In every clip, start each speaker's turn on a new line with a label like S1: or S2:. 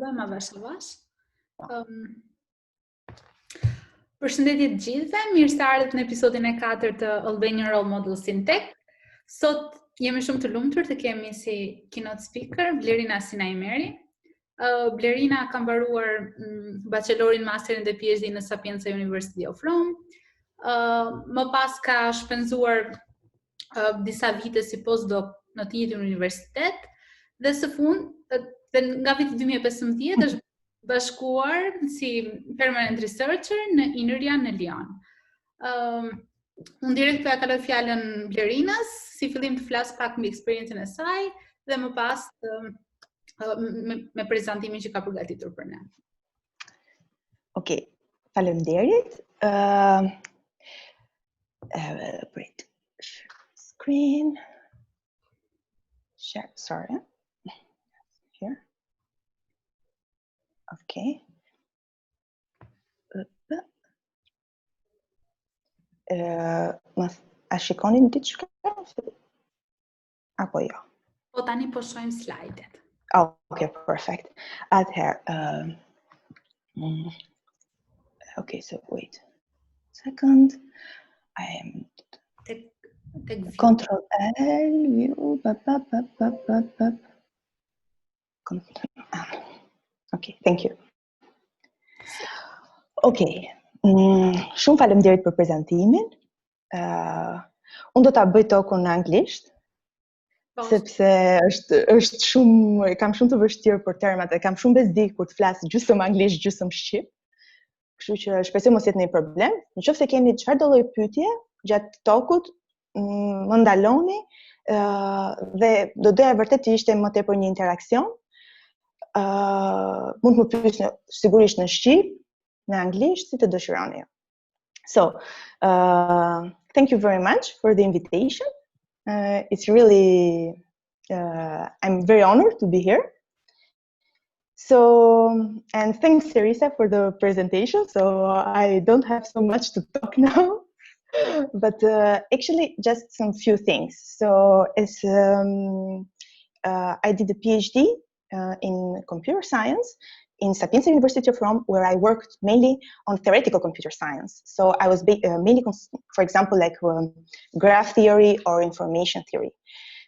S1: fillojmë avash. Përshëndetje të gjithëve, mirë se ardhët në episodin e 4 të Albanian Role Models in Tech. Sot jemi shumë të lumtur të kemi si keynote speaker Blerina Sinaimeri. Blerina ka mbaruar bachelorin, masterin dhe PhD në Sapienza University of Rome. Më pas ka shpenzuar disa vite si postdoc në të njëjtin universitet dhe së fund dhe nga viti 2015 është bashkuar si permanent researcher në INRIA në Lyon. Unë direkt ja kaloj fjalën Blerinës, si fillim të flas pak mbi eksperiencën e saj dhe më pas me prezantimin që ka përgatitur për ne.
S2: Okej, faleminderit. Great. Screen. Share, sorry. Here. Okay. A shikoni në diçka? Apo jo?
S1: Po tani po shohim slajdet.
S2: Oh, okay, perfect. Atëherë, okay, so wait. Second. I am Control L, view, Okay, thank you. Okay, shumë faleminderit për prezantimin. Unë do ta bëj tokën në anglisht, sepse është shumë, kam shumë të vështirë për termat, e kam shumë bezdi kur të flas gjysmë anglisht, gjysmë shqip. Kështu që shpresoj mos jetë ndonjë problem. Nëse keni çfarë do lloj pyetje gjatë tokut, më ndaloni dhe do doja vërtet të ishte më tepër një interaksion. Mund të më pyesni sigurisht në shqip, në anglisht, si të dëshironi. So, thank you very much for the invitation. It's really, I'm very honored to be here. So, and thanks Teresa for the presentation. So I don't have so much to talk now, but actually just some few things. So as I did a PhD in computer science in Sapienza University of Rome, where I worked mainly on theoretical computer science. So I was mainly, for example, like graph theory or information theory.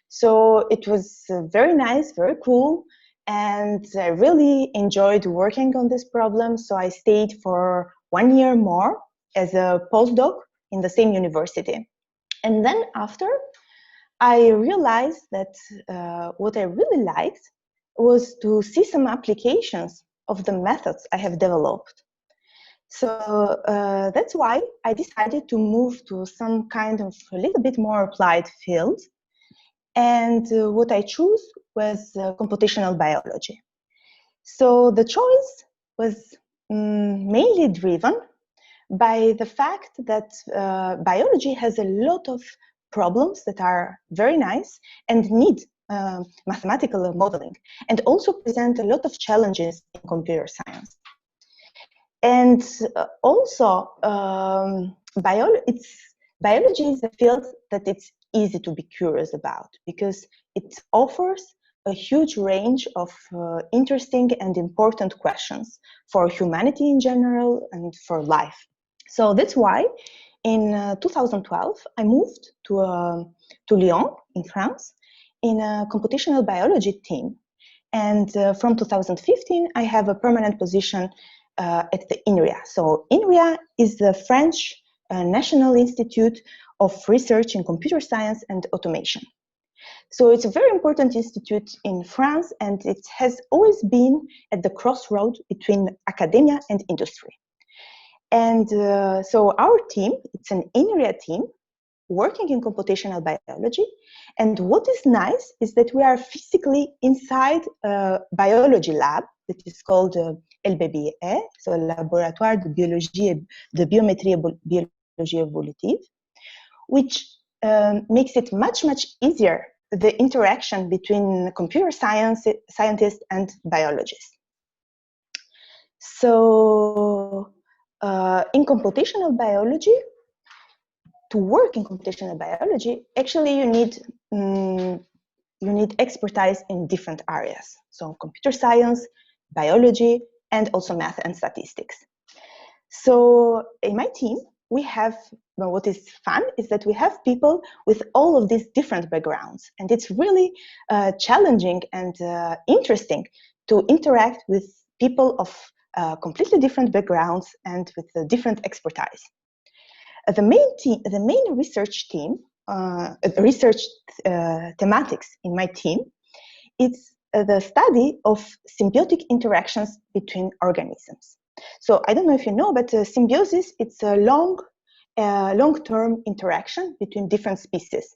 S2: So it was very nice, very cool. And I really enjoyed working on this problem, so I stayed for 1 year more as a postdoc in the same university. And then after, I realized that what I really liked was to see some applications of the methods I have developed. So that's why I decided to move to some kind of a little bit more applied field. And what I chose was computational biology. So the choice was mainly driven by the fact that biology has a lot of problems that are very nice and need mathematical modeling, and also present a lot of challenges in computer science. And also, biology is a field that it's easy to be curious about because it offers a huge range of interesting and important questions for humanity in general and for life. So that's why in 2012 I moved to Lyon in France in a computational biology team, and from 2015 I have a permanent position at the INRIA. So INRIA is the French National Institute of Research in Computer Science and Automation. So it's a very important institute in France, and it has always been at the crossroad between academia and industry. And so our team, it's an INRIA team working in computational biology. And what is nice is that we are physically inside a biology lab that is called LBBE, so Laboratoire de Biologie, de Biométrie et Biologie Évolutive, which makes it much easier, the interaction between computer scientists and biologists. So in computational biology, to work in computational biology, actually you need expertise in different areas. So computer science, biology, and also math and statistics. So in my team, we have, well, what is fun is that we have people with all of these different backgrounds, and it's really challenging and interesting to interact with people of completely different backgrounds and with different expertise. The main research team, research thematics in my team, it's the study of symbiotic interactions between organisms. So I don't know if you know, but symbiosis, it's a long-term interaction between different species.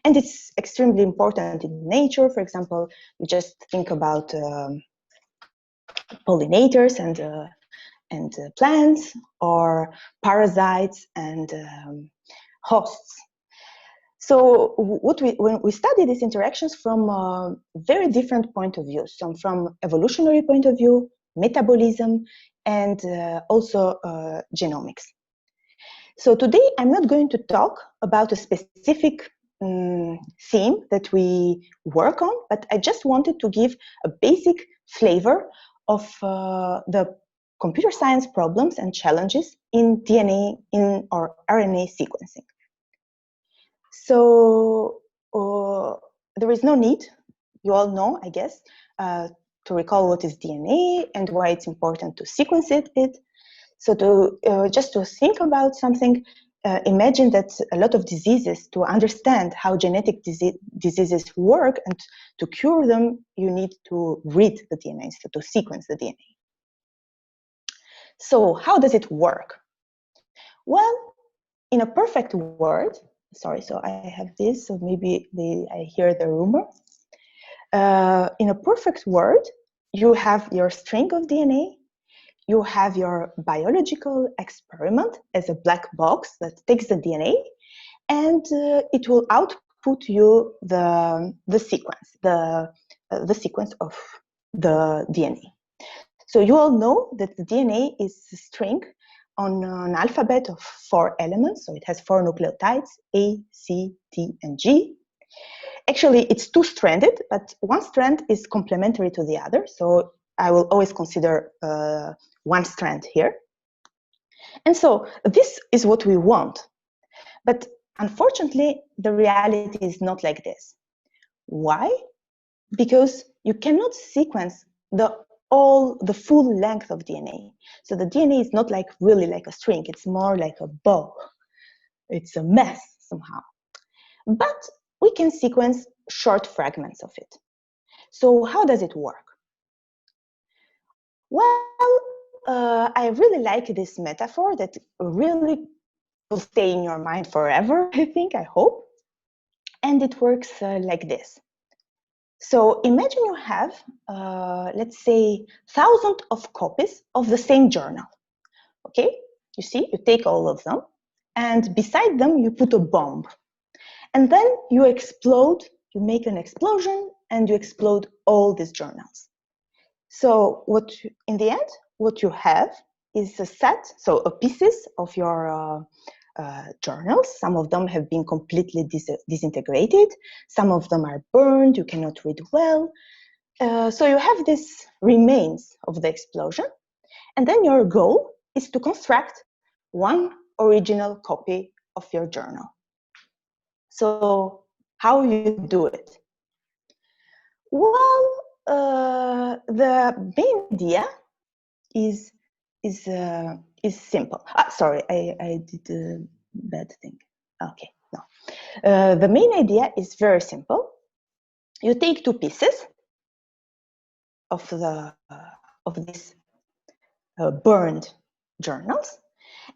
S2: And it's extremely important in nature. For example, you just think about pollinators and plants, or parasites and hosts. So when we study these interactions from very different point of views, some from evolutionary point of view, metabolism, and also genomics. So today I'm not going to talk about a specific theme that we work on, but I just wanted to give a basic flavor of the computer science problems and challenges in DNA or RNA sequencing. So there is no need, you all know, I guess, to recall what is DNA and why it's important to sequence it. So just to think about something, imagine that a lot of diseases, to understand how genetic diseases work and to cure them, you need to read the DNA, so to sequence the DNA. So how does it work? Well, in a perfect world, sorry, so I have this, so maybe I hear the rumor. In a perfect world, you have your string of DNA, you have your biological experiment as a black box that takes the DNA, and it will output you the sequence, the sequence of the DNA. So you all know that the DNA is a string on an alphabet of 4 elements. So it has 4 nucleotides, A, C, T, and G. Actually, it's 2-stranded, but one strand is complementary to the other. So I will always consider one strand here. And so this is what we want. But unfortunately, the reality is not like this. Why? Because you cannot sequence the full length of DNA. So the DNA is not like really like a string, it's more like a bow. It's a mess somehow. But we can sequence short fragments of it. So how does it work? Well, I really like this metaphor that really will stay in your mind forever, I hope. And it works like this. So imagine you have, let's say, thousands of copies of the same journal. Okay, you see, you take all of them, and beside them you put a bomb. And then you explode, you make an explosion, and you explode all these journals. So in the end, what you have is a set, so pieces of your journals. Some of them have been completely disintegrated. Some of them are burned, you cannot read well. So you have these remains of the explosion. And then your goal is to construct one original copy of your journal. So how you do it? Well, the main idea is simple. Sorry, I did a bad thing. Okay, no. The main idea is very simple. You take 2 pieces of these burned journals,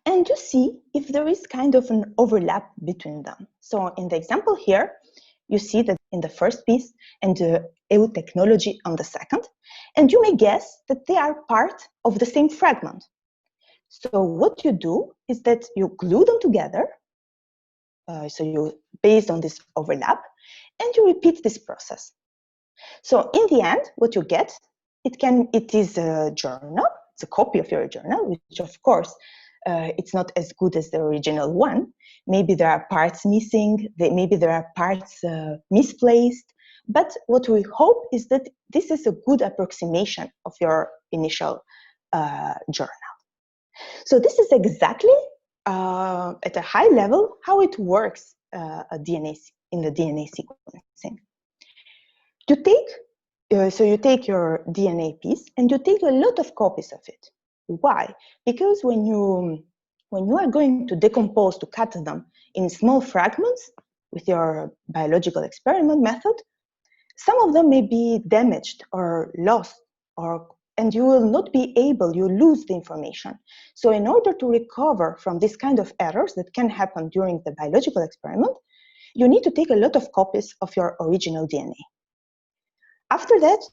S2: and you see if there is kind of an overlap between them. So in the example here, you see that in the first piece and EU technology on the second, and you may guess that they are part of the same fragment. So what you do is that you glue them together, so you based on this overlap, and you repeat this process. So in the end, what you get, it is a journal, it's a copy of your journal, which of course, it's not as good as the original one. Maybe there are parts missing, maybe there are parts misplaced, But what we hope is that this is a good approximation of your initial journal. So this is exactly at a high level how it works in the DNA sequencing. You take your DNA piece and you take a lot of copies of it. Why? Because when you are going to decompose, to cut them in small fragments with your biological experiment method, some of them may be damaged or lost, and you will not be able, you lose the information. So in order to recover from this kind of errors that can happen during the biological experiment, you need to take a lot of copies of your original DNA. After that,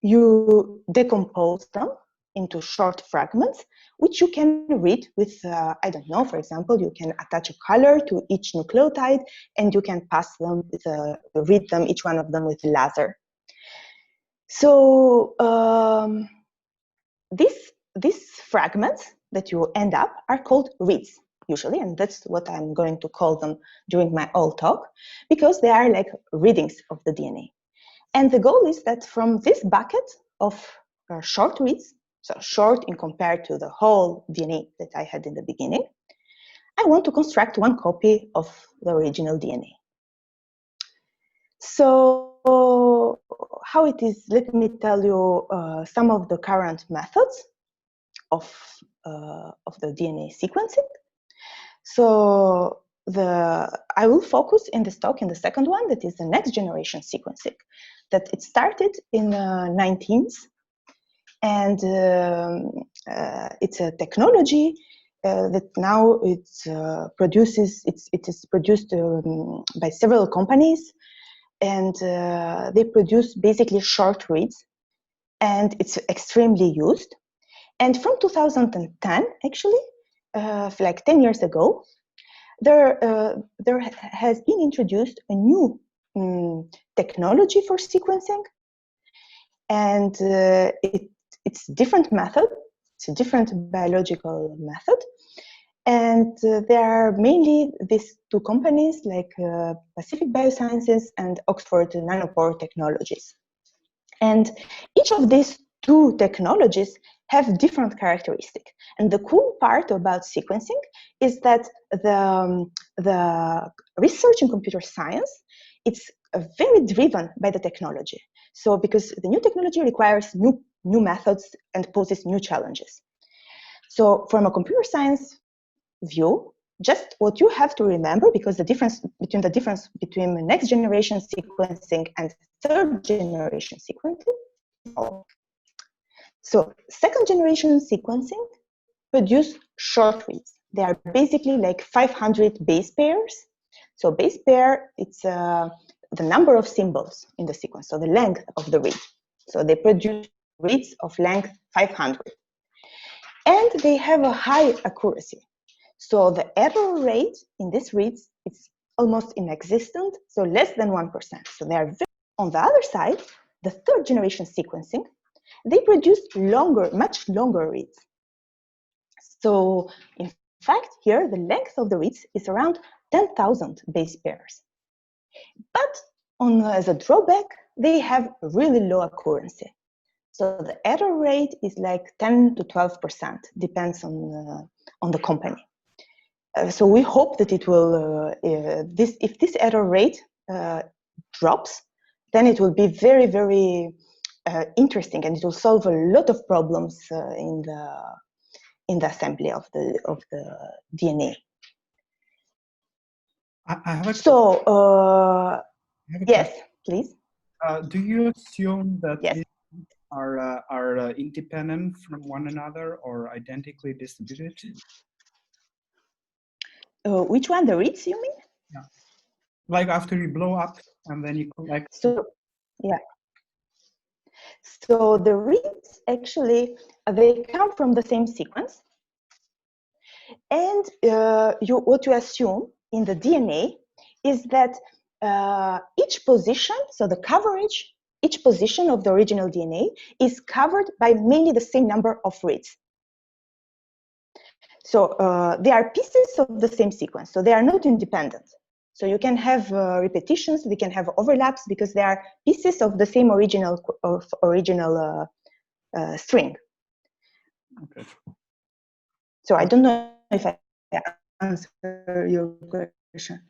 S2: you decompose them into short fragments, which you can read with, I don't know, for example, you can attach a color to each nucleotide and you can pass them read them, each one of them with laser. So these fragments that you end up are called reads usually, and that's what I'm going to call them during my whole talk, because they are like readings of the DNA. And the goal is that from this bucket of short reads, so short in compared to the whole DNA that I had in the beginning, I want to construct one copy of the original DNA. So how it is, let me tell you some of the current methods of the DNA sequencing. So I will focus in this talk in the second one, that is the next generation sequencing, that it started in the 19th, and it's a technology that now it is produced by several companies, and they produce basically short reads, and it's extremely used. And from 2010, actually, like 10 years ago, there has been introduced a new technology for sequencing, and it's a different method. It's a different biological method, and there are mainly these two companies, like Pacific Biosciences and Oxford Nanopore Technologies. And each of these two technologies have different characteristics. And the cool part about sequencing is that the research in computer science, it's very driven by the technology. So because the new technology requires new methods and poses new challenges. So from a computer science view, just what you have to remember, because the difference between next generation sequencing and third generation sequencing. So second generation sequencing produce short reads. They are basically like 500 base pairs. So base pair, it's the number of symbols in the sequence, so the length of the read. So they produce reads of length 500. And they have a high accuracy. So the error rate in these reads is almost inexistent, so less than 1%. So they are very. On the other side, the third generation sequencing, they produce much longer reads. So in fact, here the length of the reads is around 10,000 base pairs. But as a drawback, they have really low accuracy. So the error rate is like 10 to 12%, depends on the company. So we hope that it will, if this error rate drops, then it will be very, very interesting, and it will solve a lot of problems in the assembly of the DNA. Yes, please.
S3: Do you assume that
S2: yes.
S3: these are independent from one another or identically distributed?
S2: Which one, the reads, you mean?
S3: Yeah. Like after you blow up and then you collect.
S2: So, yeah. So the reads, actually, they come from the same sequence. And what you assume in the DNA is that each position, so the coverage, each position of the original DNA is covered by mainly the same number of reads. So they are pieces of the same sequence, so they are not independent. So you can have repetitions, they can have overlaps because they are pieces of the same original string.
S3: Okay.
S2: So I don't know if I answer your question.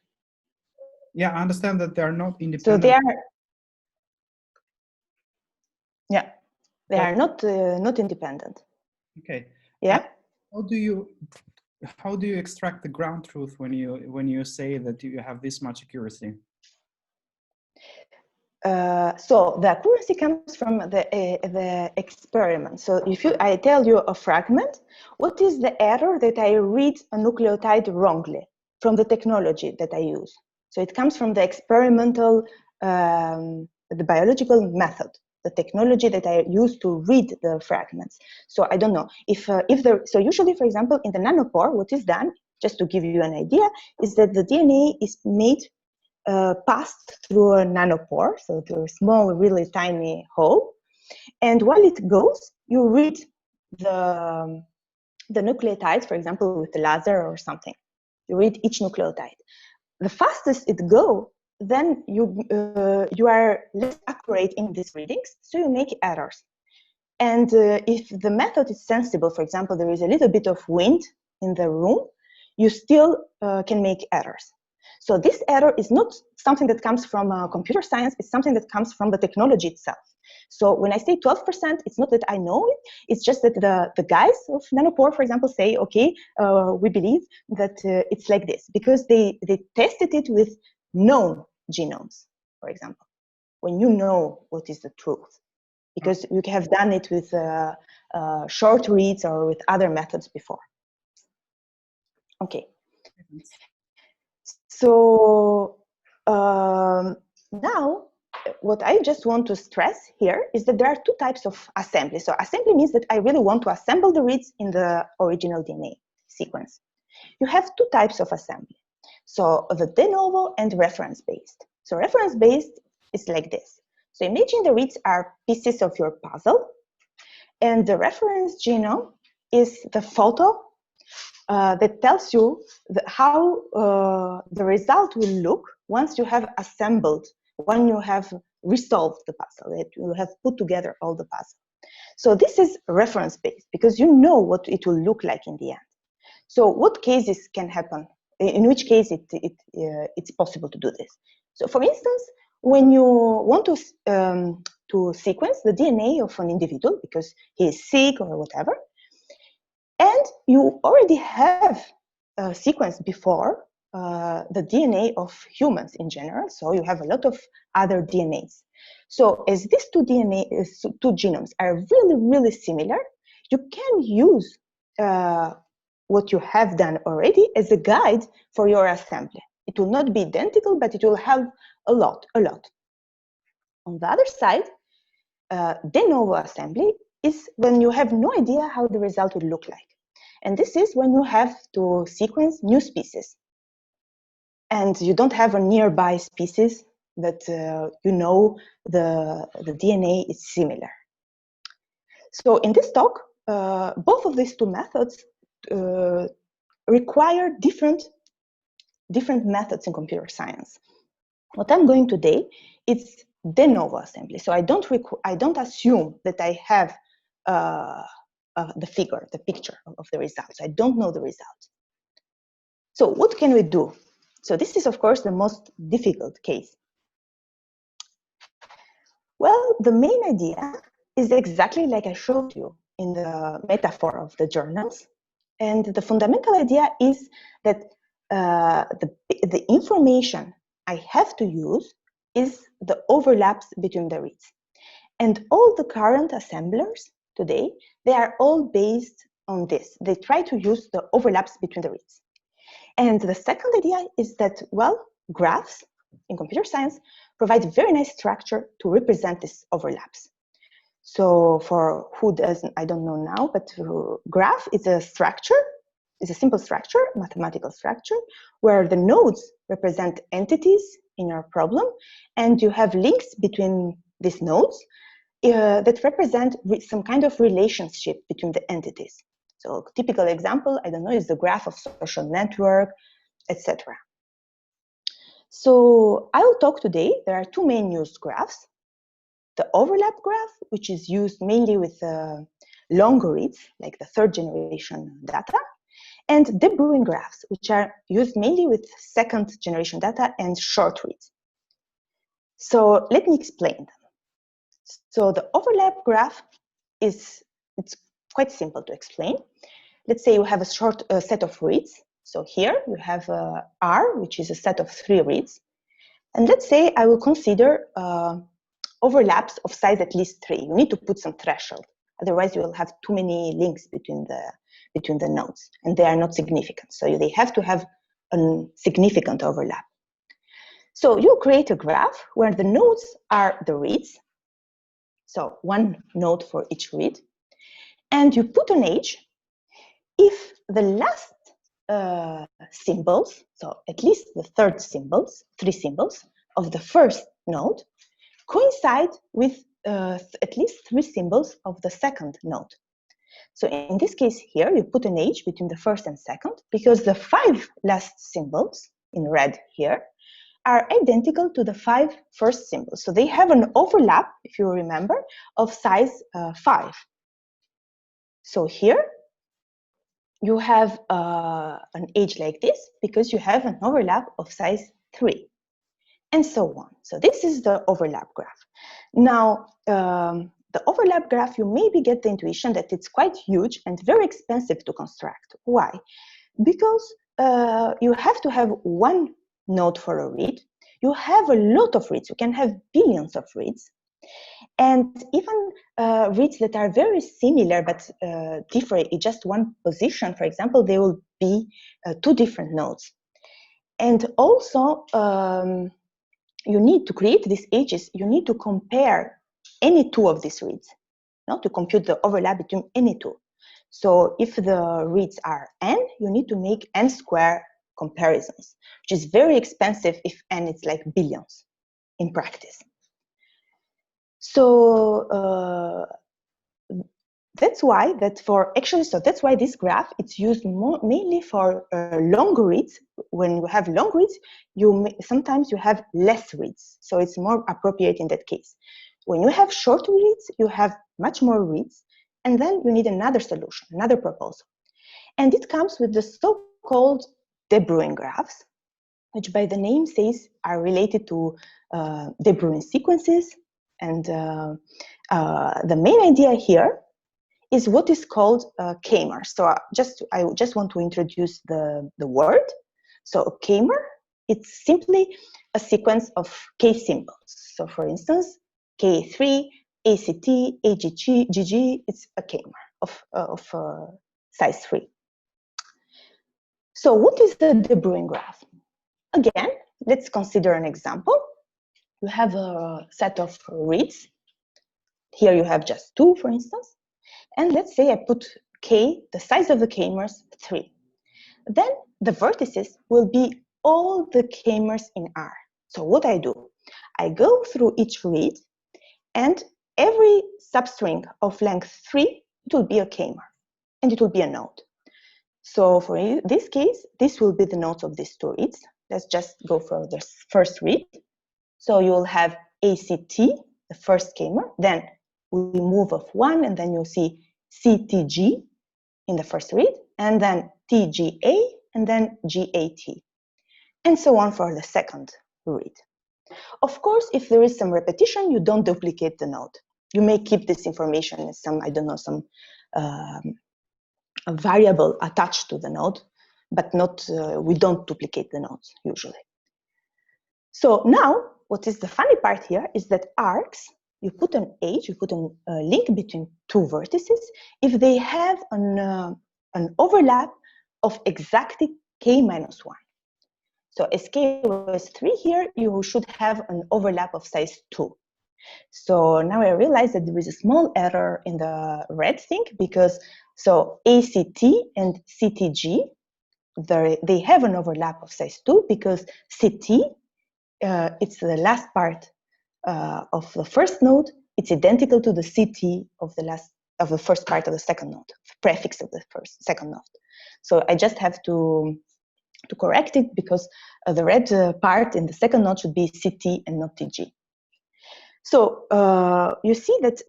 S3: Yeah, I understand that they are not independent.
S2: So they are, yeah, they are not independent.
S3: Okay.
S2: Yeah.
S3: How do you extract the ground truth when you say that you have this much accuracy?
S2: So the accuracy comes from the experiment. So if I tell you a fragment, what is the error that I read a nucleotide wrongly from the technology that I use? So it comes from the experimental, the biological method, the technology that I use to read the fragments. So I don't know so usually, for example, in the nanopore, what is done, just to give you an idea, is that the DNA is made passed through a nanopore, so through a small, really tiny hole. And while it goes, you read the nucleotides, for example, with the laser or something. You read each nucleotide. The fastest it goes, then you are less accurate in these readings, so you make errors. And if the method is sensible, for example, there is a little bit of wind in the room, you still can make errors. So this error is not something that comes from computer science, it's something that comes from the technology itself. So when I say 12%, it's not that I know it, it's just that the guys of Nanopore, for example, say, okay, we believe that it's like this, because they tested it with known genomes, for example, when you know what is the truth, because you have done it with short reads or with other methods before. Okay. So now, what I just want to stress here is that there are two types of assembly. So assembly means that I really want to assemble the reads in the original DNA sequence. You have two types of assembly. So the de novo and reference-based. So reference-based is like this. So imagine the reads are pieces of your puzzle, and the reference genome is the photo that tells you how the result will look once you have assembled, when you have resolved the puzzle, that you have put together all the puzzle. So this is reference-based because you know what it will look like in the end. So what cases can happen? In which case it's possible to do this? So for instance, when you want to sequence the DNA of an individual because he is sick or whatever, and you already have sequenced before the DNA of humans in general, so you have a lot of other DNAs. So as these two genomes are really, really similar, you can use what you have done already as a guide for your assembly. It will not be identical, but it will help a lot. On the other side, de novo assembly is when you have no idea how the result will look like. And this is when you have to sequence new species. And you don't have a nearby species that you know the DNA is similar. So in this talk, both of these two methods require different methods in computer science. What I'm going today is de novo assembly. So I don't assume that I have the picture of the results. I don't know the results. So what can we do? So this is, of course, the most difficult case. Well, the main idea is exactly like I showed you in the metaphor of the journals. And the fundamental idea is that the information I have to use is the overlaps between the reads. And all the current assemblers today, they are all based on this. They try to use the overlaps between the reads. And the second idea is that, well, graphs in computer science provide very nice structure to represent these overlaps. So for who doesn't, I don't know now, but graph is a structure, is a simple structure, mathematical structure, where the nodes represent entities in your problem, and you have links between these nodes that represent some kind of relationship between the entities. So a typical example, I don't know, is the graph of social network, etc. So I will talk today, there are two main used graphs. The overlap graph, which is used mainly with longer reads, like the third generation data, and De Bruin graphs, which are used mainly with second generation data and short reads. So let me explain them. So the overlap graph it's quite simple to explain. Let's say you have a short set of reads. So here you have R, which is a set of 3 reads. And let's say I will consider overlaps of size at least 3. You need to put some threshold. Otherwise, you will have too many links between the nodes, and they are not significant. So they have to have a significant overlap. So you create a graph where the nodes are the reads. So one node for each read. And you put an age if the last symbols, so at least the third symbols, 3 symbols of the first node, coincide with at least 3 symbols of the second node. So in this case here, you put an age between the first and second, because the 5 last symbols, in red here, are identical to the 5 first symbols. So they have an overlap, if you remember, of size 5. So here, you have an age like this because you have an overlap of size 3, and so on. So this is the overlap graph. Now, the overlap graph, you maybe get the intuition that it's quite huge and very expensive to construct. Why? Because you have to have one node for a read. You have a lot of reads. You can have billions of reads. And even reads that are very similar but differ in just one position, for example, they will be 2 different nodes. And also, you need to create these ages, you need to compare any 2 of these reads, to compute the overlap between any 2. So if the reads are n, you need to make n square comparisons, which is very expensive if n is like billions in practice. So that's why that's why this graph, it's used mainly for long reads. When you have long reads, sometimes you have less reads, so it's more appropriate in that case. When you have short reads, you have much more reads, and then you need another solution, another proposal. And it comes with the so-called De Bruin graphs, which by the name says are related to De Bruin sequences. And the main idea here is what is called k-mer. So I just want to introduce the word. So a k-mer, it's simply a sequence of k symbols. So for instance, K3, ACT, AGG, GG, it's a k-mer of size 3. So what is the De Bruin graph? Again, let's consider an example. You have a set of reads. Here you have just 2, for instance. And let's say I put k, the size of the k-mers, 3. Then the vertices will be all the k-mers in R. So what I do, I go through each read, and every substring of length 3, it will be a k-mer, and it will be a node. So for this case, this will be the nodes of these 2 reads. Let's just go for the first read. So you will have ACT, the first k-mer, then we move of 1, and then you'll see CTG in the first read, and then TGA, and then GAT, and so on for the second read. Of course, if there is some repetition, you don't duplicate the node. You may keep this information as some, I don't know, some a variable attached to the node, but not, we don't duplicate the nodes usually. So now, what is the funny part here is that arcs, you put an age, you put a link between 2 vertices if they have an overlap of exactly k minus 1. So as k was 3 here, you should have an overlap of size 2. So now I realize that there is a small error in the red thing, because so ACT and CTG, they have an overlap of size 2 because CT, it's the last part of the first node, it's identical to the CT of the first part of the second node, prefix of the second node. So I just have to to correct it, because the red part in the second node should be CT and not TG. So you see that,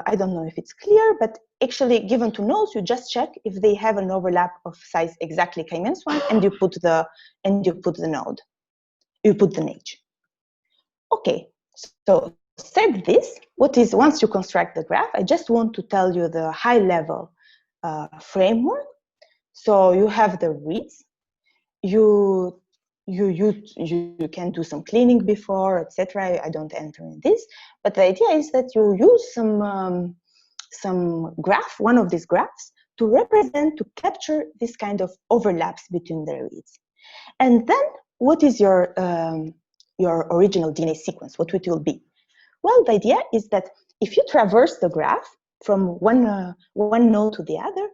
S2: I don't know if it's clear, but actually given two nodes, you just check if they have an overlap of size exactly k-1, and you put the node, you put the age. Okay, so said this, once you construct the graph, I just want to tell you the high level framework. So you have the reads, you can do some cleaning before, etc. I don't enter in this, but the idea is that you use some graph, one of these graphs, to capture this kind of overlaps between the reads. And then what is your original DNA sequence? What it will be? Well, the idea is that if you traverse the graph from one node to the other,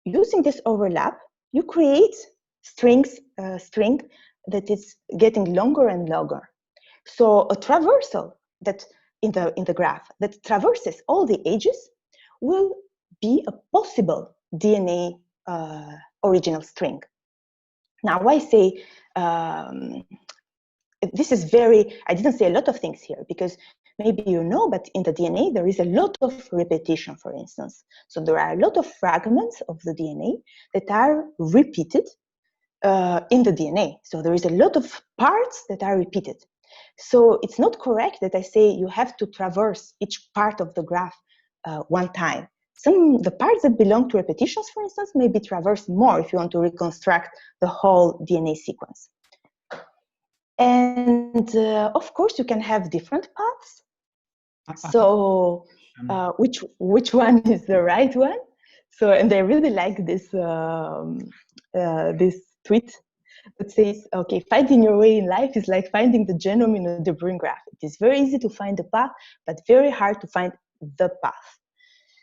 S2: using this overlap, you create string that is getting longer and longer. So a traversal that in the graph that traverses all the edges will be a possible DNA original string. Now I say this is I didn't say a lot of things here, because maybe you know, but in the DNA there is a lot of repetition, for instance. So there are a lot of fragments of the DNA that are repeated in the DNA. So there is a lot of parts that are repeated. So it's not correct that I say you have to traverse each part of the graph one time. The parts that belong to repetitions, for instance, may be traversed more if you want to reconstruct the whole DNA sequence. And of course, you can have different paths. So which one is the right one? So, and I really like this this tweet that says, okay, finding your way in life is like finding the genome in a De Bruijn graph. It is very easy to find the path, but very hard to find the path.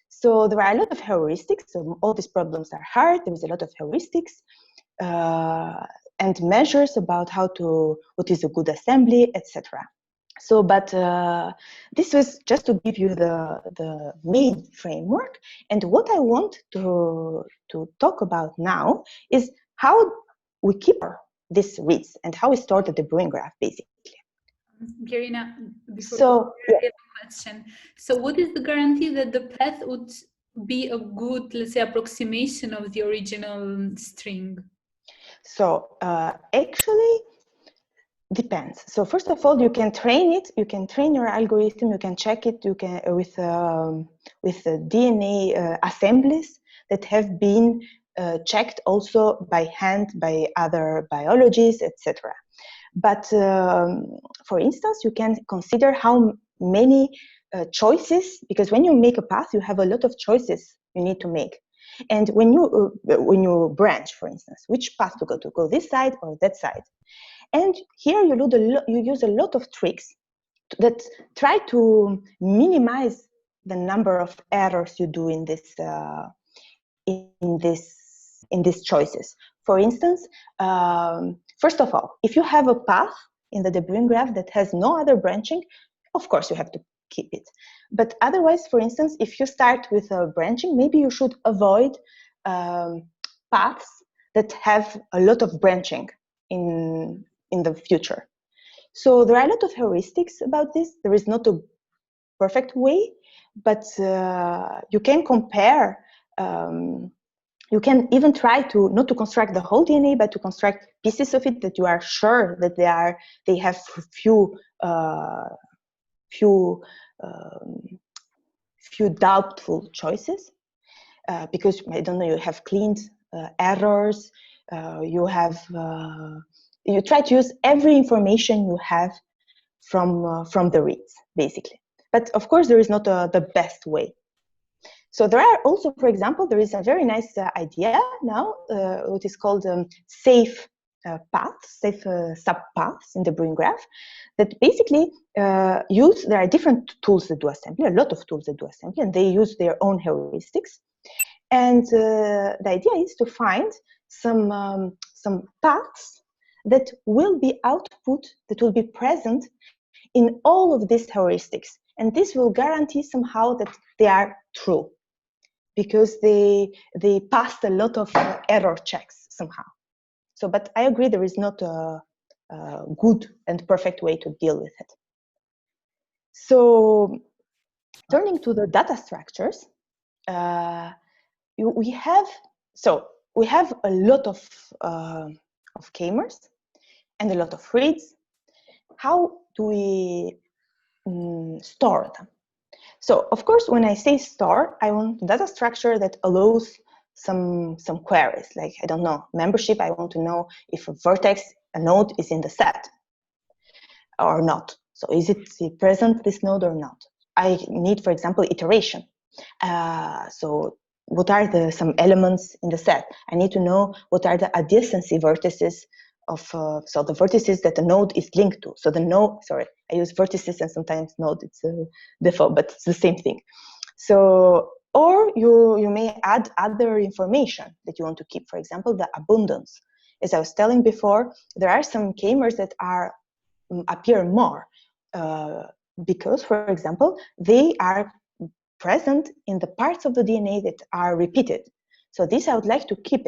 S2: So there are a lot of heuristics. So all these problems are hard. There is a lot of heuristics and measures about what is a good assembly, etc. So, but this was just to give you the main framework. And what I want to talk about now is how we keep these reads and how we store the De Bruijn graph, basically.
S1: Blerina, before I have a question. So what is the guarantee that the path would be a good, let's say, approximation of the original string?
S2: So actually, depends. So first of all, you can train it. You can train your algorithm. You can check it. You can with DNA assemblies that have been checked also by hand by other biologists, etc. But for instance, you can consider how many choices, because when you make a path, you have a lot of choices you need to make. And when you branch, for instance, which path to go this side or that side. And here you use a lot of tricks that try to minimize the number of errors you do in these choices. For instance, first of all, if you have a path in the De Bruijn graph that has no other branching, of course you have to keep it. But otherwise, for instance, if you start with a branching, maybe you should avoid paths that have a lot of branching in the future. So there are a lot of heuristics about this. There is not a perfect way, but you can compare. You can even try to not to construct the whole DNA, but to construct pieces of it that you are sure that they have few doubtful choices, because I don't know, you have cleaned errors. You try to use every information you have from the reads, basically. But of course, there is not the best way. So there are also, for example, there is a very nice idea now, what is called safe paths, safe subpaths in the Bruijn graph, that basically there are different tools that do assembly, a lot of tools that do assembly, and they use their own heuristics. And the idea is to find some paths that will be output, that will be present in all of these heuristics. And this will guarantee somehow that they are true, because they passed a lot of error checks somehow. So, but I agree there is not a good and perfect way to deal with it. So, turning to the data structures, we have a lot of k-mers and a lot of reads. How do we store them? So, of course, when I say store, I want data structure that allows some queries, like, I don't know, membership. I want to know if a vertex, a node, is in the set or not. So is it present, this node, or not? I need, for example, iteration. So what are some elements in the set? I need to know what are the adjacency vertices of, so the vertices that the node is linked to. So the node, sorry, I use vertices and sometimes node, it's a default, but it's the same thing. So, or you may add other information that you want to keep, for example, the abundance. As I was telling before, there are some k-mers that appear more because, for example, they are present in the parts of the DNA that are repeated. So this, I would like to keep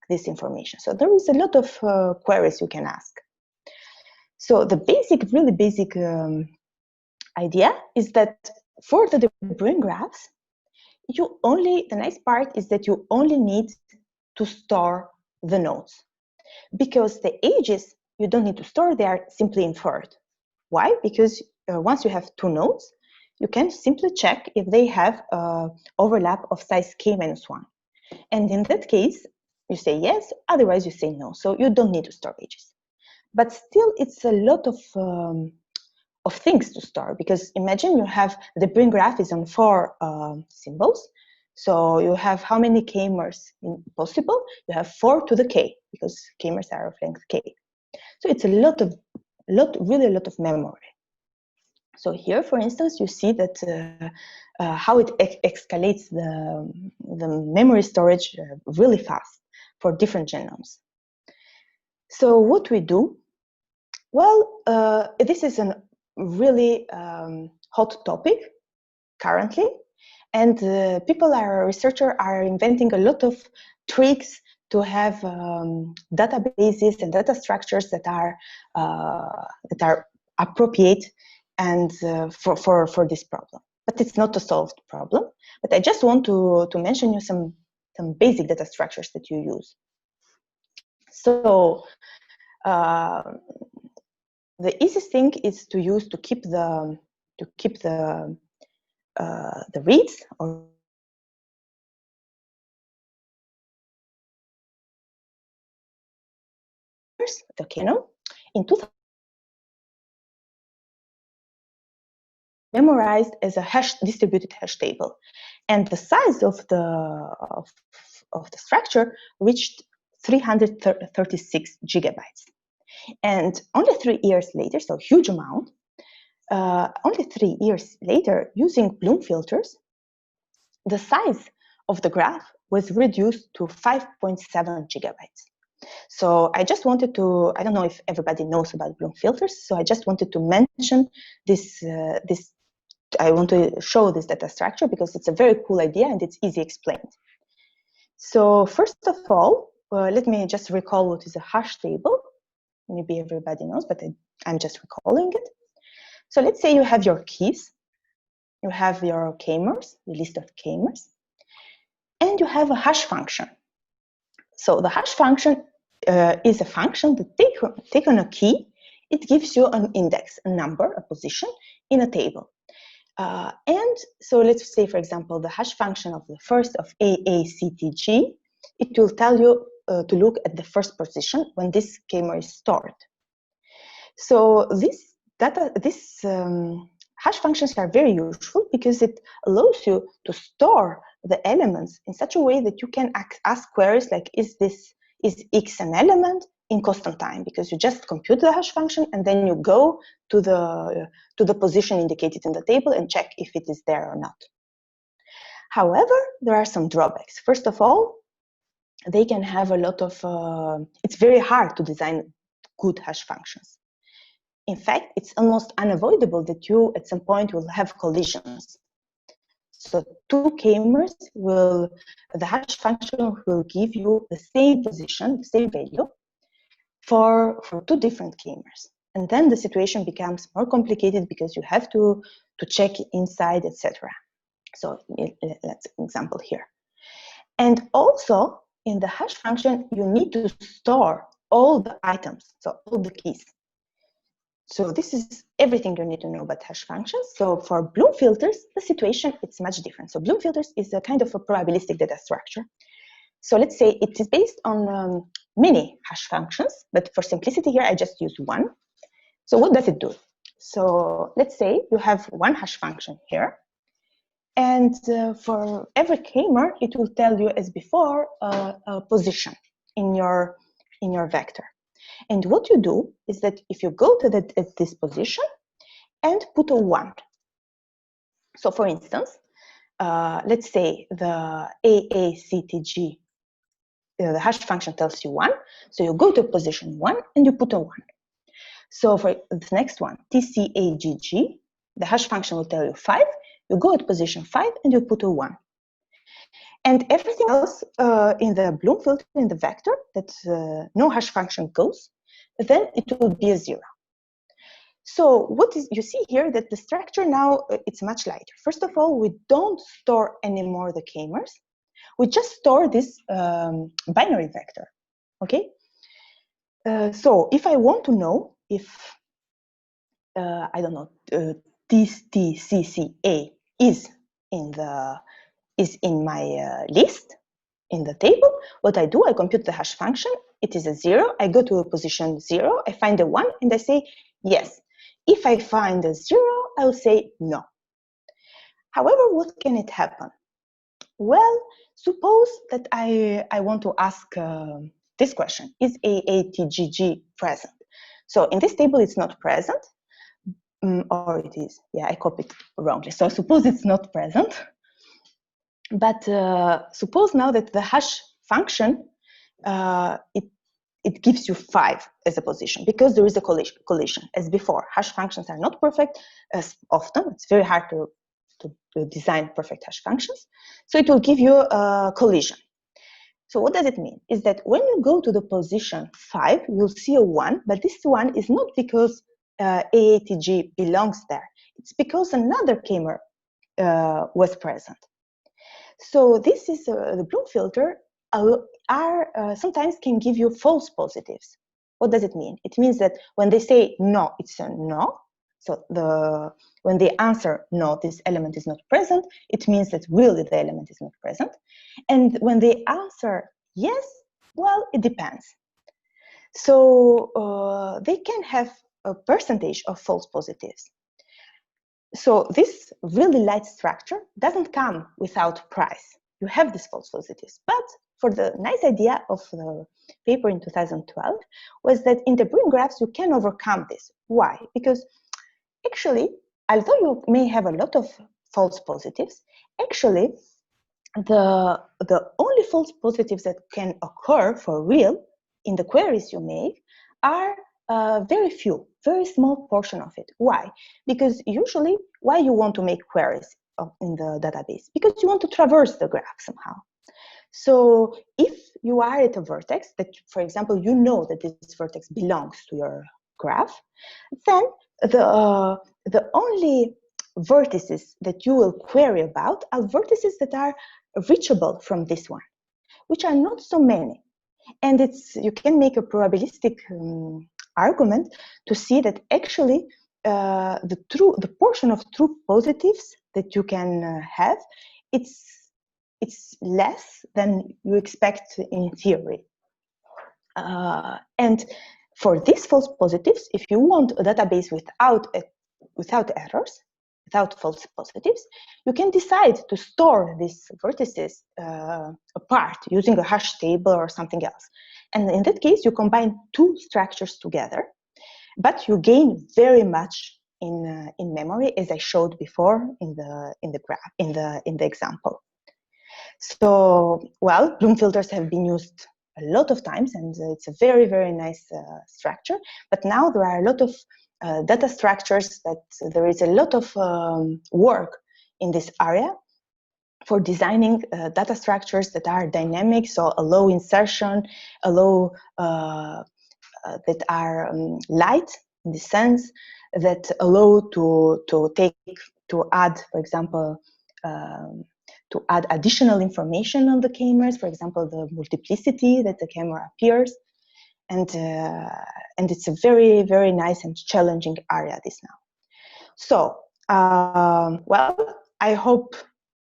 S2: this information. So there is a lot of queries you can ask. So the really basic idea is that for the De Bruijn graphs, the nice part is that you only need to store the nodes, because the ages you don't need to store, they are simply inferred. Why? Because once you have two nodes, you can simply check if they have overlap of size k-1. And in that case, you say yes, otherwise you say no. So you don't need to store ages. But still, it's a lot of things to store, because imagine you have the Bruijn graph is on 4 symbols. So you have how many k-mers possible? You have 4 to the k, because k-mers are of length k. So it's really a lot of memory. So here, for instance, you see that how it escalates the memory storage really fast for different genomes. So what we do? Well, this is a really hot topic currently, and researchers are inventing a lot of tricks to have databases and data structures that are appropriate and for this problem. But it's not a solved problem. But I just want to mention you some basic data structures that you use. So the easiest thing is to keep the reads or the kernel in 2000 memorized as a distributed hash table, and the size of the structure reached 336 gigabytes. And only 3 years later, so huge amount, only 3 years later, using Bloom filters, the size of the graph was reduced to 5.7 gigabytes. So I just wanted to, I don't know if everybody knows about Bloom filters, so I just wanted to mention this. I want to show this data structure because it's a very cool idea and it's easy explained. So first of all, let me just recall what is a hash table. Maybe everybody knows, but I'm just recalling it. So let's say you have your keys, you have your k-mers, the list of k-mers, and you have a hash function. So the hash function is a function that take on a key, it gives you an index, a number, a position in a table. And so let's say, for example, the hash function of the first of AACTG, it will tell you to look at the first position when this k-mer is stored. So this hash functions are very useful because it allows you to store the elements in such a way that you can ask queries like, is X an element in constant time? Because you just compute the hash function and then you go to the position indicated in the table and check if it is there or not. However, there are some drawbacks. First of all, they can have a lot of, it's very hard to design good hash functions. In fact, it's almost unavoidable that you at some point will have collisions. So two k-mers the hash function will give you the same position, the same value, for two different k-mers. And then the situation becomes more complicated because you have to check inside, etc. So let's example here. And also in the hash function, you need to store all the items, so all the keys. So this is everything you need to know about hash functions. So for Bloom filters, the situation it's much different. So Bloom filters is a kind of a probabilistic data structure. So let's say it is based on many hash functions, but for simplicity here, I just use one. So what does it do? So let's say you have one hash function here. And for every k-mer, it will tell you, as before, a position in your vector. And what you do is that if you go to this position and put a 1. So for instance, let's say the AACTG, the hash function tells you 1. So you go to position 1 and you put a 1. So for the next one, TCAGG, the hash function will tell you 5. You go at position 5 and you put a 1. And everything else in the Bloom filter, in the vector, that no hash function goes, then it will be a 0. So what is you see here that the structure now, it's much lighter. First of all, we don't store anymore the k-mers. We just store this binary vector, okay? So if I want to know if, I don't know, TCCA is in my list, in the table, what I do, I compute the hash function. It is a 0. I go to a position 0. I find a 1, and I say yes. If I find a 0, I will say no. However, what can it happen? Well, suppose that I want to ask this question: is AATGG present? So in this table, it's not present, or it is. Yeah, I copied wrongly. So suppose it's not present. But suppose now that the hash function, it gives you 5 as a position because there is a collision. As before, hash functions are not perfect as often. It's very hard to design perfect hash functions. So it will give you a collision. So what does it mean? Is that when you go to the position 5, you'll see a 1, but this 1 is not because AATG belongs there. It's because another k-mer was present. So this is the Bloom filter sometimes can give you false positives. What does it mean? It means that when they say no, it's a no. So when they answer no, this element is not present, it means that really the element is not present. And when they answer yes, well, it depends. So they can have a percentage of false positives. So this really light structure doesn't come without price. You have these false positives. But for the nice idea of the paper in 2012 was that in the Blerina graphs, you can overcome this. Why? Because actually, although you may have a lot of false positives, actually, the only false positives that can occur for real in the queries you make are very few, very small portion of it. Why? Because usually, why you want to make queries in the database? Because you want to traverse the graph somehow. So if you are at a vertex that, for example, you know that this vertex belongs to your graph, then the only vertices that you will query about are vertices that are reachable from this one, which are not so many. And you can make a probabilistic argument to see that actually the portion of true positives that you can have, it's less than you expect in theory. And for these false positives, if you want a database without errors, without false positives, you can decide to store these vertices apart using a hash table or something else. And in that case, you combine two structures together, but you gain very much in memory, as I showed before in the graph, in the example. So, well, Bloom filters have been used a lot of times, and it's a very, very nice structure. But now there are a lot of data structures that there is a lot of work in this area for designing data structures that are dynamic, so allow insertion, allow that are light in the sense that allow to add, for example, to add additional information on the cameras, for example, the multiplicity that the camera appears, and it's a very, very nice and challenging area this now. So, well, I hope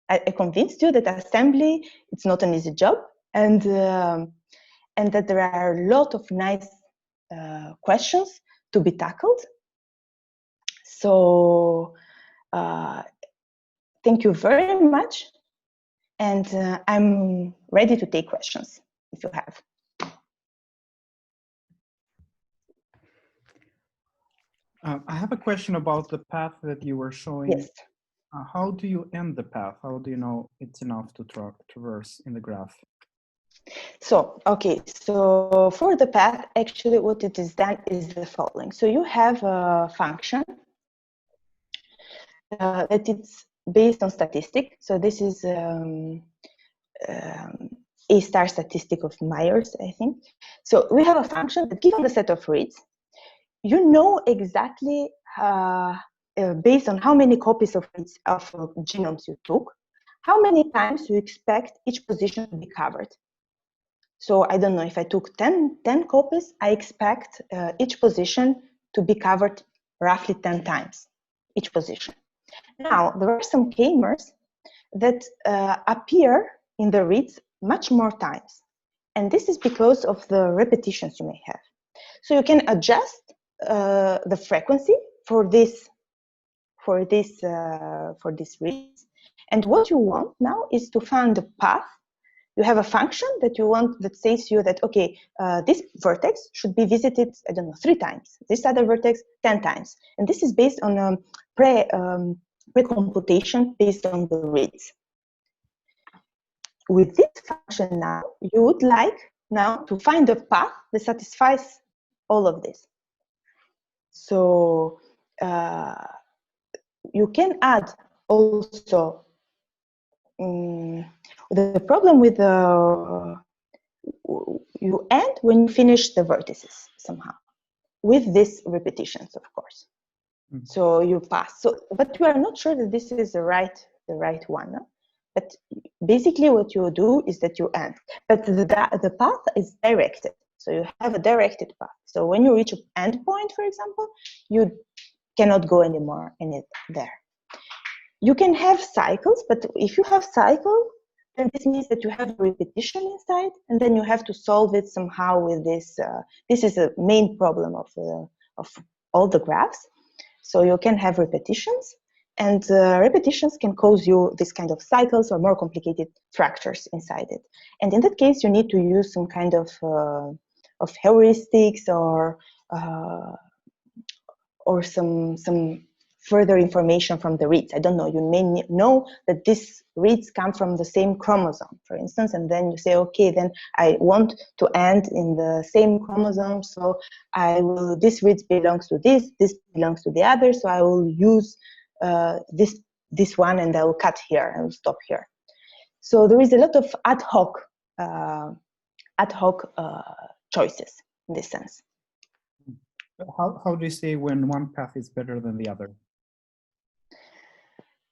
S2: I convinced you that assembly, it's not an easy job, and that there are a lot of nice questions to be tackled. So thank you very much, and I'm ready to take questions if you have.
S3: I have a question about the path that you were showing.
S2: Yes.
S3: How do you end the path? How do you know it's enough to traverse in the graph?
S2: So, okay, so for the path, actually what it is done is the following. So you have a function that it's based on statistic. So this is A star statistic of Myers, I think. So we have a function that given the set of reads, you know exactly based on how many copies of genomes you took, how many times you expect each position to be covered. So I don't know, if I took 10 copies, I expect each position to be covered roughly 10 times, each position. Now, there are some k-mers that appear in the reads much more times. And this is because of the repetitions you may have. So you can adjust the frequency for this reads. And what you want now is to find the path. You have a function that you want that says to you that, okay, this vertex should be visited, I don't know, 3 times. This other vertex, 10 times. And this is based on pre-computation based on the reads. With this function now, you would like now to find a path that satisfies all of this. So you can add also the problem with you end when you finish the vertices somehow with these repetitions, of course. Mm-hmm. So you pass. So, but you are not sure that this is the right one. No? But basically, what you do is that you end. But the path is directed. So you have a directed path. So when you reach an end point, for example, you cannot go anymore in it there. You can have cycles, but if you have cycle, then this means that you have repetition inside, and then you have to solve it somehow with this. This is a main problem of all the graphs. So you can have repetitions, and repetitions can cause you this kind of cycles or more complicated structures inside it. And in that case, you need to use some kind of heuristics or some further information from the reads. I don't know, you may know that these reads come from the same chromosome, for instance, and then you say, okay, then I want to end in the same chromosome, so this reads belongs to this belongs to the other, so I will use this one and I will cut here and stop here. So there is a lot of ad hoc choices in this sense.
S3: How do you say when one path is better than the other?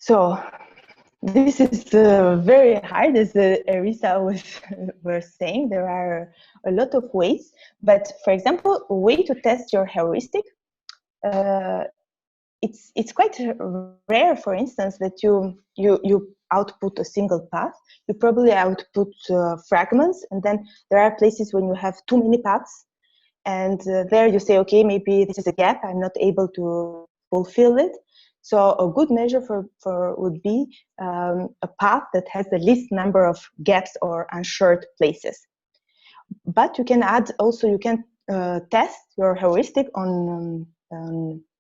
S2: So this is very hard, as Arisa was saying. There are a lot of ways, but for example, a way to test your heuristic, it's quite rare, for instance, that you output a single path. You probably output fragments, and then there are places when you have too many paths, and there you say, okay, maybe this is a gap, I'm not able to fulfill it. So a good measure for would be a path that has the least number of gaps or unshared places. But you can add also, you can test your heuristic on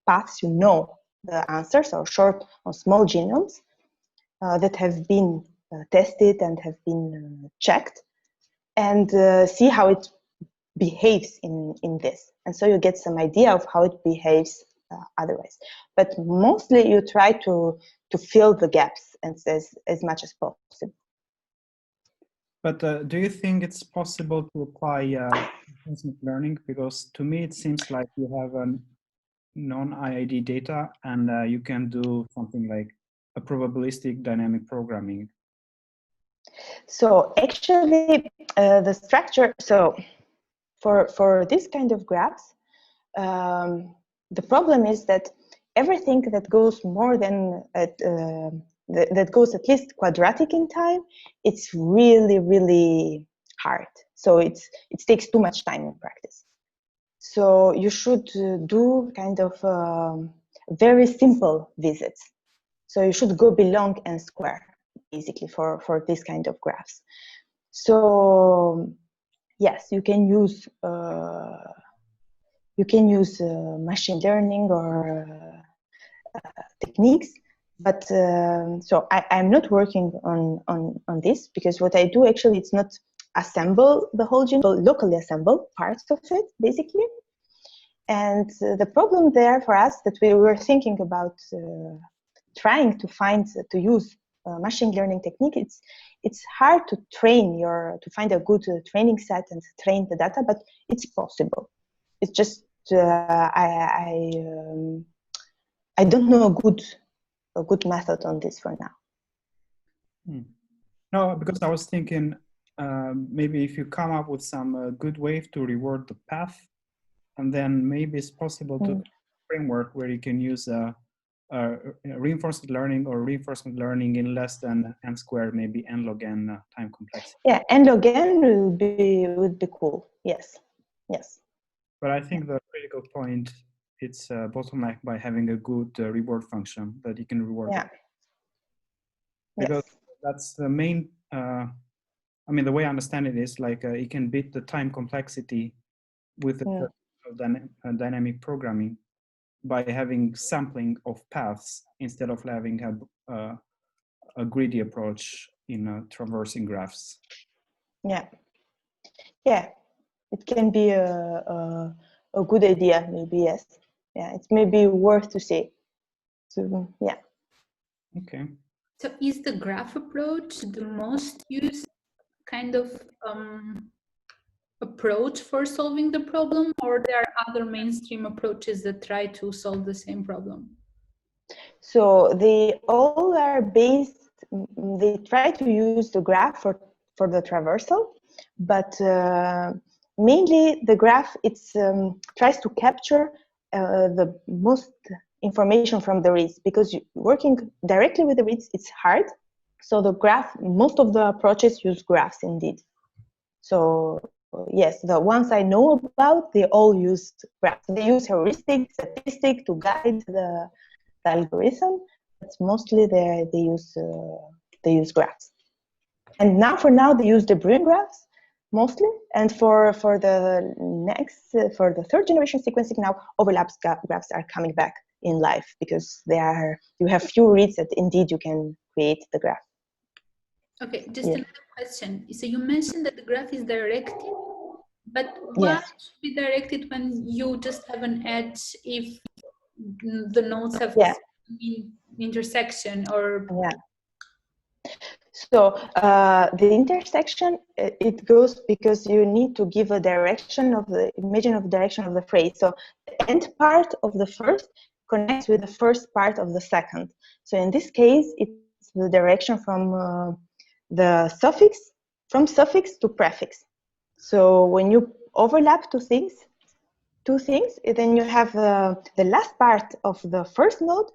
S2: paths you know the answers, or short or small genomes that have been tested and have been checked, and see how it behaves in this. And so you get some idea of how it behaves otherwise. But mostly you try to fill the gaps and as much as possible.
S3: But do you think it's possible to apply reinforcement learning? Because to me, it seems like you have a non-IID data and you can do something like a probabilistic dynamic programming.
S2: So actually, the structure, so for this kind of graphs, the problem is that everything that goes more than that goes at least quadratic in time, it's really, really hard. So it takes too much time in practice. So you should do kind of very simple visits. So you should go belong and square, basically, for this kind of graphs. So yes, you can use machine learning or techniques, but so I'm not working on this, because what I do actually, it's not assemble the whole genome, but locally assemble parts of it, basically. And the problem there for us, that we were thinking about trying to use machine learning technique, it's hard to find a good training set and train the data, but it's possible. It's just I don't know a good method on this for now.
S3: No, because I was thinking maybe if you come up with some good way to reward the path, and then maybe it's possible to framework where you can use reinforcement learning or reinforcement learning in less than n squared, maybe n log n time complexity.
S2: Yeah, n log n would be cool. Yes, yes.
S3: But I think the critical point, it's bottleneck by having a good reward function that you can reward.
S2: Yeah.
S3: Because
S2: yes.
S3: that's the main. I mean, the way I understand it is like it can beat the time complexity with the dynamic programming by having sampling of paths instead of having a greedy approach in traversing graphs.
S2: Yeah, yeah, it can be a good idea, maybe. Yes, yeah, it's maybe worth to say. So yeah.
S3: Okay.
S1: So is the graph approach the most used kind of approach for solving the problem, or there are other mainstream approaches that try to solve the same problem?
S2: So they all are based, they try to use the graph for the traversal, but mainly the graph, it's tries to capture the most information from the reads, because working directly with the reads, it's hard. So the graph, most of the approaches use graphs indeed. So yes, the ones I know about, they all use graphs. They use heuristic, statistic to guide the algorithm. But mostly they use graphs. And now for now they use the Blerina graphs mostly. And for the next for the third generation sequencing, now overlaps graphs are coming back in life, because you have few reads that indeed you can create the graph.
S1: Okay, just another question. So you mentioned that the graph is directed, but why should be directed when you just have an edge if the nodes have intersection or?
S2: So the intersection, it goes because you need to give a direction of the direction of the phrase. So the end part of the first connects with the first part of the second. So in this case, it's the direction from the suffix to prefix. So when you overlap two things, then you have the last part of the first node.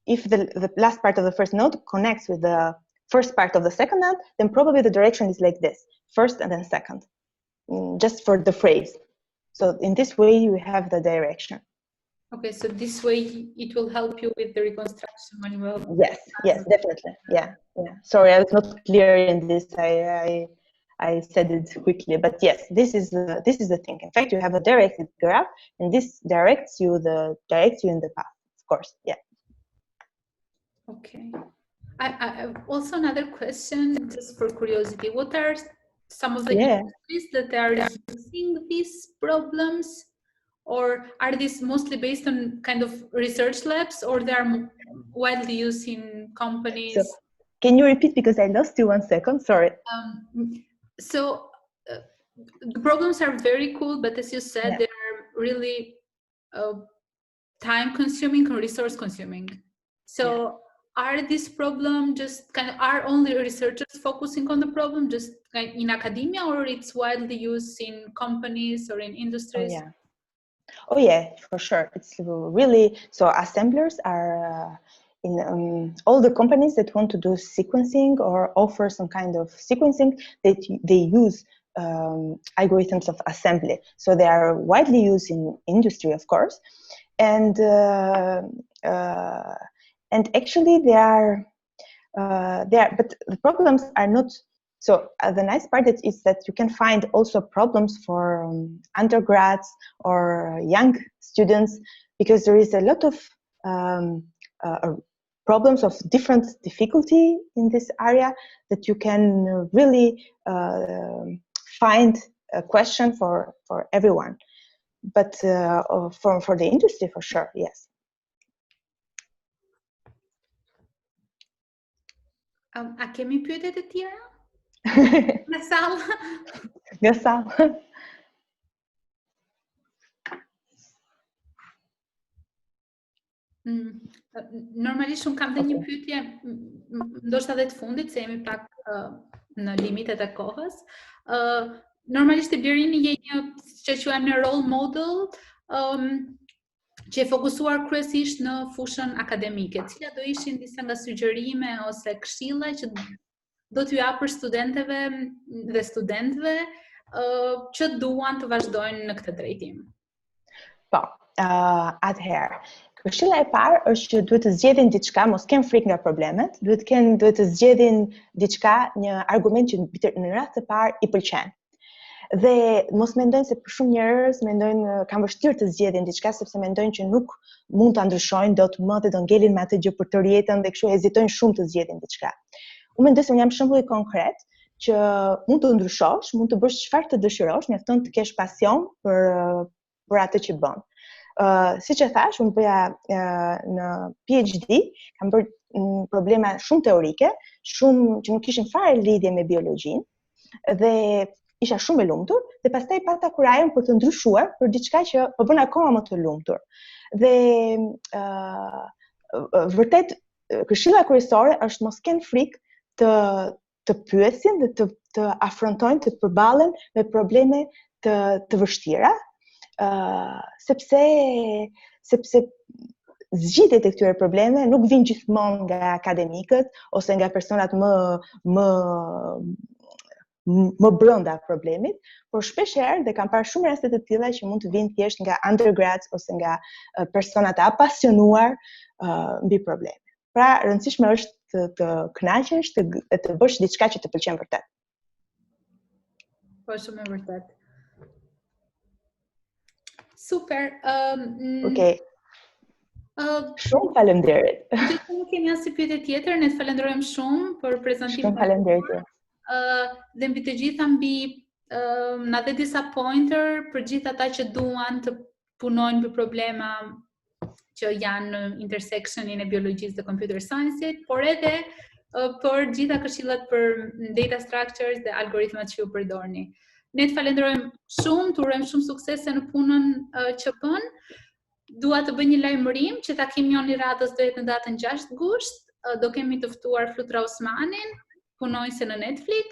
S2: If the last part of the first node connects with the first part of the second node, then probably the direction is like this: first and then second, just for the phrase. So in this way, you have the direction.
S1: Okay, so this way it will help you with the reconstruction when you will.
S2: Yes, definitely. Yeah. Sorry, I was not clear in this. I said it quickly, but yes, this is the thing. In fact, you have a directed graph, and this directs you in the path. Of course, yeah.
S1: Okay. I also another question, just for curiosity. What are some of the industries that are using these problems, or are these mostly based on kind of research labs, or they are widely used in companies?
S2: Can you repeat because I lost you 1 second? Sorry.
S1: So the problems are very cool, but as you said, they are really time-consuming and resource-consuming. So are these problems just are only researchers focusing on the problem just in academia, or it's widely used in companies or in industries?
S2: Oh yeah, for sure. It's really, so assemblers are in all the companies that want to do sequencing or offer some kind of sequencing, they use algorithms of assembly. So they are widely used in industry, of course, and actually they are, but the problems are not. So the nice part is that you can find also problems for undergrads or young students, because there is a lot of problems of different difficulty in this area that you can really find a question for everyone. But for the industry, for sure, yes.
S1: A kemi pyetje të tjera? Në sallë?
S2: Nga sallë.
S1: Normalisht unë kam dhe një pyetje, ndoshta edhe të fundit, se jemi pak në limitet e kohës. Normalisht Blerini je një, që quajmë në role model, që e fokusuar kryesisht në fushën akademike. Cilat do ishin disa nga sugjerime ose këshilla që do t'ju japësh studentëve dhe studentëve që duan të vazhdojnë në këtë drejtim?
S2: Po, atëherë, këshilla e parë është që duhet të zgjedhin diçka, mos kenë frikë nga problemet, duhet të zgjedhin diçka, një argument që në rast të parë i pëlqen. Dhe mos mendojnë se për shumë njerëz mendojnë kanë vështirë të zgjedhin diçka sepse mendojnë që nuk mund ta ndryshojnë dot më dhe do ngelin me atë gjë për të rjetën dhe kështu hezitojnë shumë të zgjedhin diçka. Unë mendoj se unë jam shembull i konkret që mund të ndryshosh, mund të bësh çfarë të dëshirosh, mjafton të kesh pasion për atë që bën. Siç e thash, unë bëja në PhD, kam bërë probleme shumë teorike, shumë që nuk kishin fare lidhje me biologjinë, dhe isha shumë e lumtur, dhe pastaj pata kurajën për të ndryshuar për diçka që po bën akoma më të lumtur. Dhe vërtet këshilla kryesore është mos kenë frikë të pyesin dhe të afrontojnë, të përballen me probleme të vështira, sepse zgjidhjet e këtyre probleme nuk vijnë gjithmonë nga akademikët ose nga personat më brenda problemit, por shpesh herë dhe kam parë shumë raste të tilla që mund të vinë thjesht nga undergrads ose nga persona të apasionuar mbi probleme. Pra, rëndësishme është të kënaqesh, të bësh diçka që të pëlqen vërtet.
S1: Po, shumë e vërtet. Super.
S2: Okej. Shumë faleminderit.
S1: Gjithë nuk kemi asnjë pyetje tjetër, ne të falenderojmë shumë për prezantimin.
S2: Shumë faleminderit.
S1: Dhe mbi të gjitha na dhe disa pointer për gjithë ata që duan të punojnë për problema që janë në intersectionin e biologjisë dhe computer science-it, por edhe për gjitha këshillat për data structures dhe algoritmat që ju përdorni. Ne të falenderojmë shumë, të urojmë shumë suksese në punën që bën. Dua të bëj një lajmërim që takimi jon i radhës do jetë në datën 6 gusht. Do kemi të ftuar Flutra Osmanin, punojnëse në Netflix.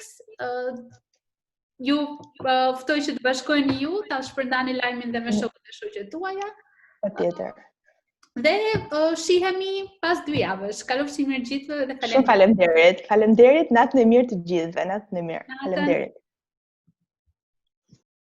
S1: Ju ftoj që të bashkojeni ju, ta shpërndani lajmin dhe me shokët e shoqet tuaja.
S2: Patjetër.
S1: Dhe shihemi pas 2 javësh. Kalofshi mirë gjithëve dhe
S2: faleminderit. Faleminderit, natën e mirë të gjithëve, natën e mirë. Faleminderit.